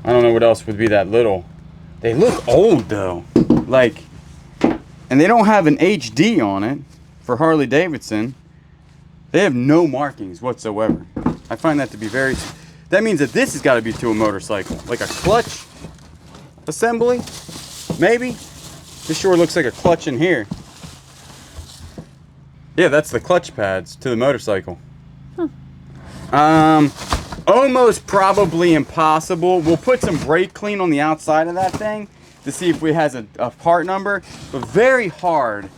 I don't know what else would be that little. They look old though. Like, and they don't have an HD on it for Harley Davidson. They have no markings whatsoever. I find that to be very... That means that this has got to be to a motorcycle. Like a clutch assembly, maybe? This sure looks like a clutch in here. Yeah, that's the clutch pads to the motorcycle. Almost probably impossible. We'll put some brake clean on the outside of that thing to see if it has a part number, but very hard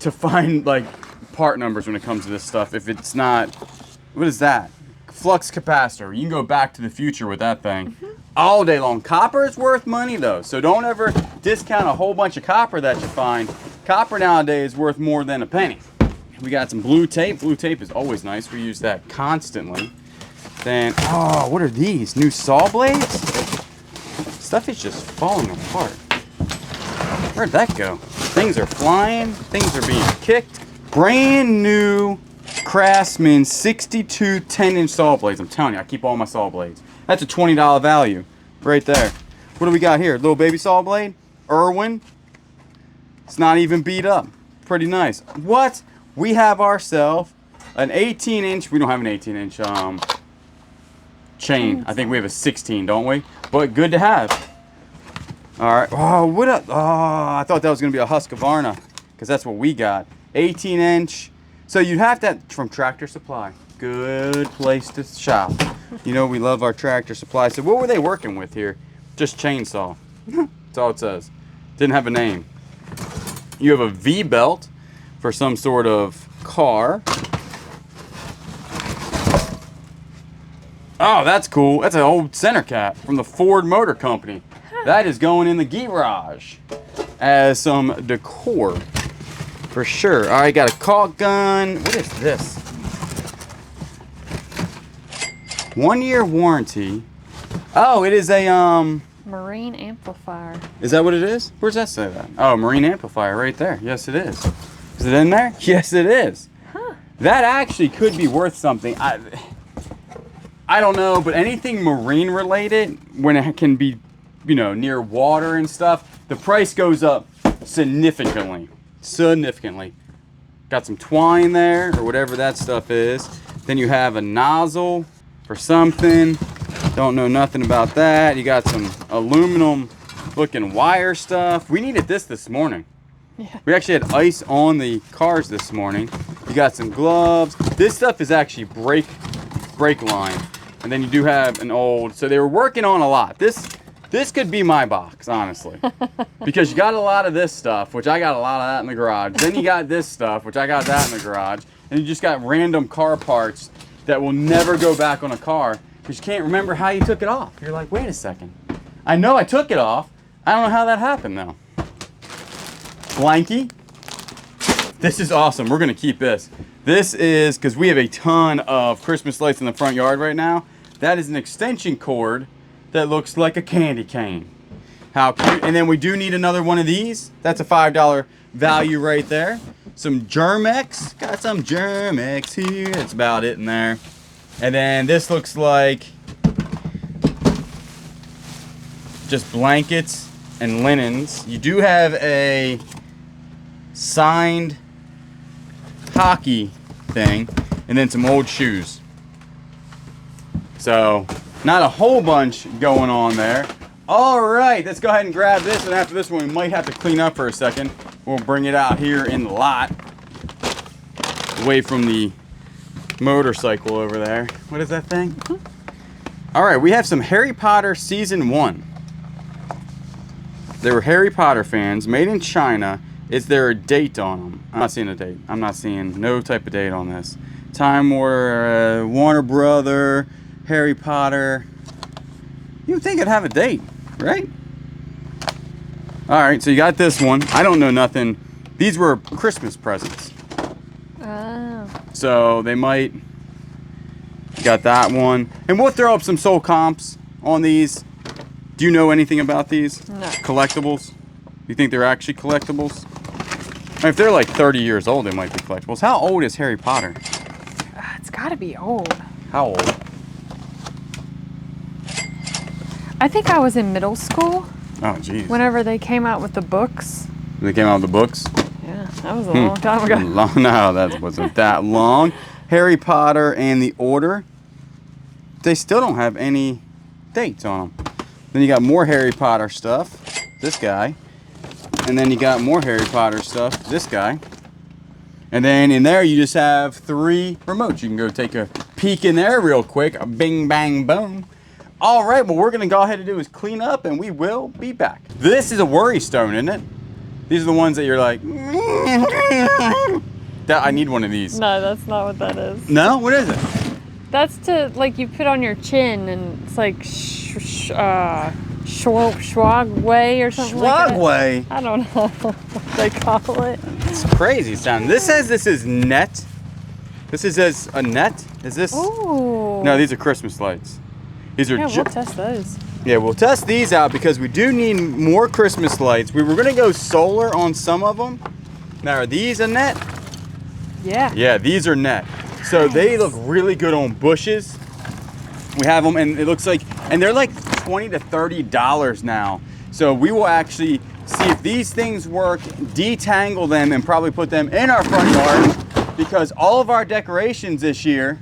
to find like part numbers when it comes to this stuff. If it's not, what is that? Flux capacitor. You can go back to the future with that thing all day long. Copper is worth money though, so don't ever discount a whole bunch of copper that you find. Copper nowadays is worth more than a penny. We got some blue tape. Blue tape is always nice. We use that constantly. Then, oh, what are these? New saw blades? Stuff is just falling apart. Where'd that go? Things are flying. Things are being kicked. Brand new Craftsman 62 10-inch saw blades. I'm telling you, I keep all my saw blades. That's a $20 value right there. What do we got here? Little baby saw blade. Irwin. It's not even beat up. Pretty nice. What? We have ourselves an 18-inch. We don't have an 18-inch chain. I think we have a 16, don't we? But good to have. All right. Oh, what up? Oh, I thought that was going to be a Husqvarna because that's what we got. 18-inch. So you'd have that from Tractor Supply. Good place to shop. You know, we love our Tractor Supply. So what were they working with here? Just chainsaw. That's all it says. Didn't have a name. You have a V-belt for some sort of car. Oh, that's cool. That's an old center cap from the Ford Motor Company. That is going in the garage as some decor for sure. All right, got a caulk gun. What is this? 1-year warranty. Oh, it is a marine amplifier. Is that what it is? Where's that say that? Oh, marine amplifier right there. Yes, it is. Is it in there? Yes, it is. Huh. That actually could be worth something. I don't know, but anything marine related, when it can be, you know, near water and stuff, the price goes up significantly. Significantly. Got some twine there, or whatever that stuff is. Then you have a nozzle for something. Don't know nothing about that. You got some aluminum looking wire stuff. We needed this morning. Yeah. We actually had ice on the cars this morning. You got some gloves. This stuff is actually brake line. And then you do have an old, so they were working on a lot. This could be my box, honestly. Because you got a lot of this stuff, which I got a lot of that in the garage. Then you got this stuff, which I got that in the garage. And you just got random car parts that will never go back on a car because you can't remember how you took it off. You're like, wait a second. I know I took it off. I don't know how that happened though. Blanky. This is awesome. We're gonna keep this. This is, because we have a ton of Christmas lights in the front yard right now. That is an extension cord that looks like a candy cane. How cute. And then we do need another one of these. That's a $5 value right there. some Germex. Got some Germex here. That's about it in there. And then this looks like just blankets and linens. You do have a signed hockey thing, and then some old shoes. So not a whole bunch going on there. All right, let's go ahead and grab this, and after this one we might have to clean up for a second. We'll bring it out here in the lot, away from the motorcycle over there. What is that thing? All right, we have some Harry Potter Season 1. They were Harry Potter fans, made in China. Is there a date on them? I'm not seeing a date. I'm not seeing no type of date on this. Time Warner Brother, Harry Potter. You would think it'd have a date, right? All right, so you got this one. I don't know nothing. These were Christmas presents. Oh. So they might got that one. And we'll throw up some soul comps on these. Do you know anything about these? No. Collectibles? You think they're actually collectibles? I mean, if they're like 30 years old, they might be collectibles. How old is Harry Potter? It's gotta be old. How old? I think I was in middle school. Oh, geez. Whenever they came out with the books. They came out with the books? Yeah, that was a long time ago. No, that wasn't that long. Harry Potter and the Order. They still don't have any dates on them. Then you got more Harry Potter stuff. This guy. And then you got more Harry Potter stuff. This guy. And then in there you just have 3 remotes. You can go take a peek in there real quick. A bing, bang, boom. All right, what we're going to go ahead and do is clean up, and we will be back. This is a worry stone, isn't it? These are the ones that you're like, I need one of these. No, that's not what that is. No? What is it? That's to, like, you put on your chin, and it's like Schwagway or something like that. Schwagway? I don't know what they call it. It's crazy sound. This says this is net. This is as a net. Is this? Ooh. No, these are Christmas lights. These are. Yeah, we'll test those. Yeah, we'll test these out because we do need more Christmas lights. We were gonna go solar on some of them. Now, are these a net? Yeah. Yeah, these are net. So they look really good on bushes. We have them, and it looks like, and they're like $20 to $30 now. So we will actually see if these things work, detangle them, and probably put them in our front yard, because all of our decorations this year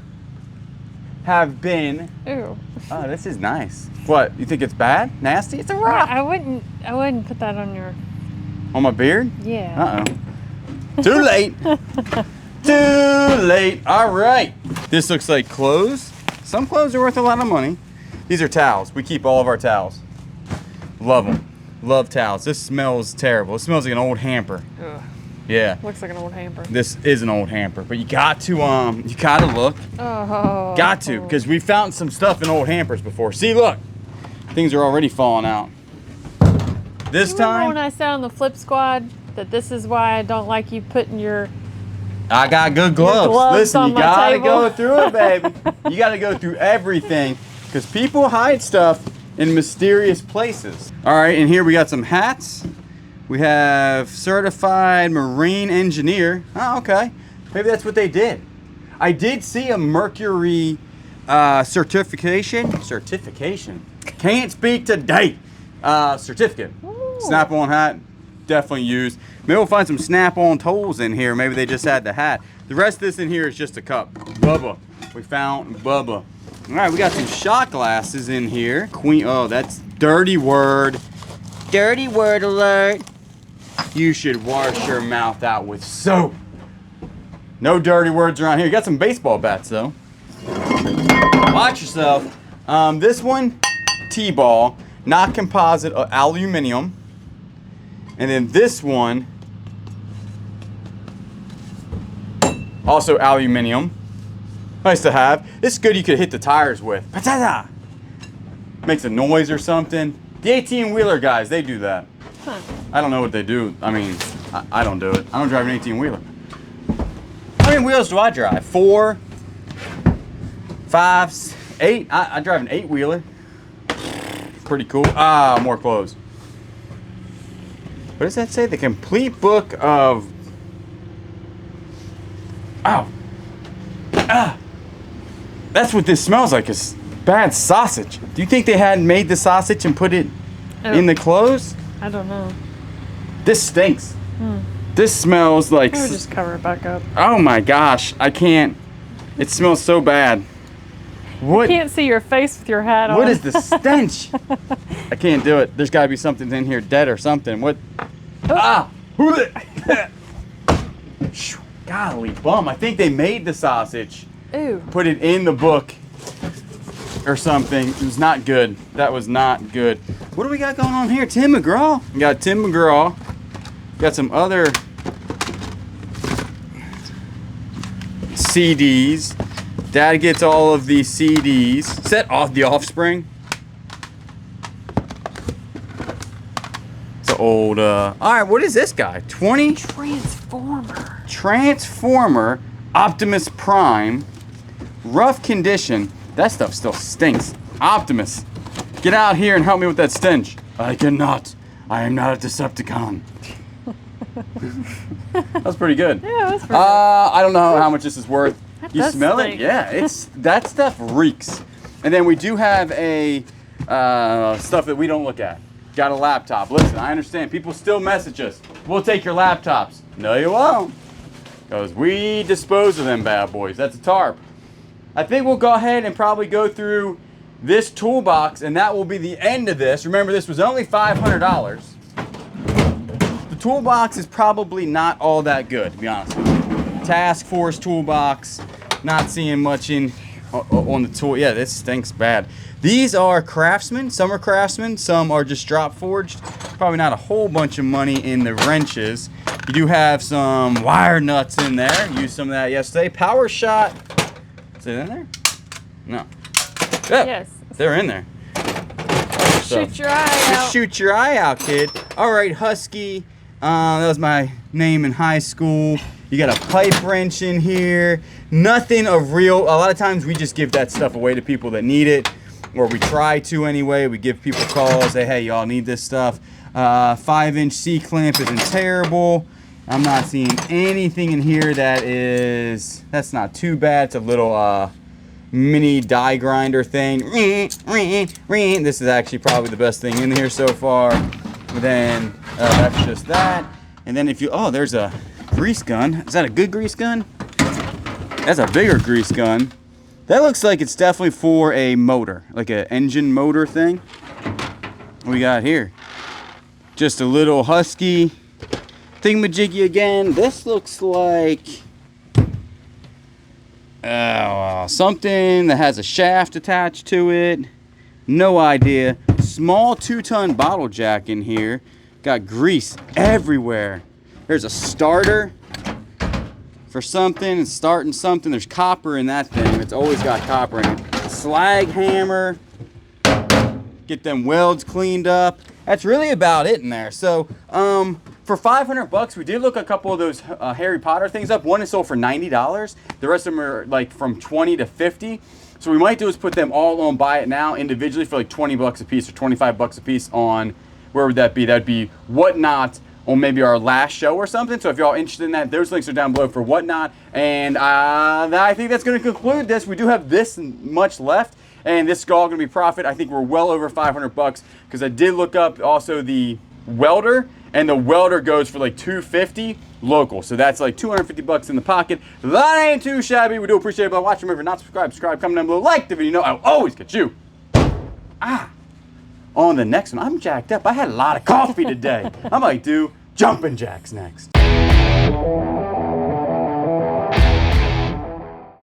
have been. Ooh. Oh, this is nice. What, you think it's bad? Nasty? It's a rock. I wouldn't put that on your. On my beard? Yeah. Uh-oh. Too late. Too late. All right. This looks like clothes. Some clothes are worth a lot of money. These are towels. We keep all of our towels. Love them. Love towels. This smells terrible. It smells like an old hamper. Ugh. Yeah. Looks like an old hamper. This is an old hamper, but you got to look. Oh. Got to, because we found some stuff in old hampers before. See, look. Things are already falling out. This You remember time, when I said on the Flip Squad that this is why I don't like you putting your. I got good gloves. gloves Listen, on you my gotta table. go through it, baby. You gotta go through everything, because people hide stuff in mysterious places. All right, and here we got some hats. We have certified marine engineer. Oh, okay. Maybe that's what they did. I did see a Mercury certification. Can't speak today. Certificate. Ooh. Snap-on hat. Definitely used. Maybe we'll find some snap-on tools in here. Maybe they just had the hat. The rest of this in here is just a cup. Bubba. We found Bubba. All right, we got some shot glasses in here. Queen. Oh, that's dirty word. Dirty word alert. You should wash your mouth out with soap. No dirty words around here. You got some baseball bats though. Watch yourself. This one, T-ball, not composite, aluminum. And then this one, also aluminum. Nice to have. This is good. You could hit the tires with. Patata! Makes a noise or something. The 18-wheeler guys, they do that. Huh. I don't know what they do. I mean, I don't do it. I don't drive an 18-wheeler. How many wheels do I drive? 4, 5, 8. I drive an 8-wheeler. Pretty cool. Ah, more clothes. What does that say? The complete book of Ow. Ah. That's what this smells like, is bad sausage. Do you think they had made the sausage and put it in the clothes? I don't know. This stinks. This smells like... I would just cover it back up. Oh my gosh, I can't. It smells so bad. What? I can't see your face with your hat on. What is the stench? I can't do it. There's got to be something in here dead or something. What? Ah! Golly bum. I think they made the sausage. Ooh. Put it in the book or something. It was not good. That was not good. What do we got going on here? Tim McGraw. We got Tim McGraw. Got some other CDs. Dad gets all of these CDs. Set off the Offspring. It's an old, all right, what is this guy? 20? Transformer Optimus Prime. Rough condition. That stuff still stinks. Optimus, get out here and help me with that stench. I cannot. I am not a Decepticon. That was pretty good. Yeah, that's pretty good. I don't know how much this is worth. That You does smell stink. it? Yeah, it's that stuff reeks. And then we do have a stuff that we don't look at. Got a laptop. Listen, I understand. People still message us. We'll take your laptops. No, you won't. Because we dispose of them bad boys. That's a tarp. I think we'll go ahead and probably go through this toolbox, and that will be the end of this. Remember, this was only $500. The toolbox is probably not all that good, to be honest with you. Task Force toolbox, not seeing much on the tool. Yeah, this stinks bad. These are Craftsman. Some are Craftsman, some are just drop forged. Probably not a whole bunch of money in the wrenches. You do have some wire nuts in there. Used some of that yesterday. Power Shot. Is it in there? No. Yeah, Yes. they're in there. So, Shoot your eye just out. shoot your eye out, kid. All right, Husky. That was my name in high school. You got a pipe wrench in here. Nothing of real. A lot of times we just give that stuff away to people that need it, or we try to anyway. We give people calls, say, hey, y'all need this stuff. 5-inch C-clamp isn't terrible. I'm not seeing anything in here that's not too bad. It's a little mini die grinder thing. This is actually probably the best thing in here so far. Then that's just that. And then if you, oh, there's a grease gun. Is that a good grease gun? That's a bigger grease gun. That looks like it's definitely for a motor, like an engine motor thing. What we got here? Just a little Husky thingamajiggy again. This looks like something that has a shaft attached to it. No idea. Small 2-ton bottle jack in here. Got grease everywhere. There's a starter for something. It's starting something. There's copper in that thing. It's always got copper in it. Slag hammer. Get them welds cleaned up. That's really about it in there. So, for $500, we did look a couple of those Harry Potter things up. One is sold for $90. The rest of them are like from $20 to $50. So what we might do is put them all on Buy It Now individually for like $20 a piece or $25 a piece on, where would that be? That'd be Whatnot on maybe our last show or something. So if y'all interested in that, those links are down below for Whatnot. And I think that's going to conclude this. We do have this much left, and this is all going to be profit. I think we're well over $500 because I did look up also the Welder, and the Welder goes for like $250 local. So that's like $250 in the pocket. That ain't too shabby. We do appreciate it. Watch. Remember, not subscribe, comment down below, like the video. I'll always get you. On the next one, I'm jacked up. I had a lot of coffee today. I might do jumping jacks next.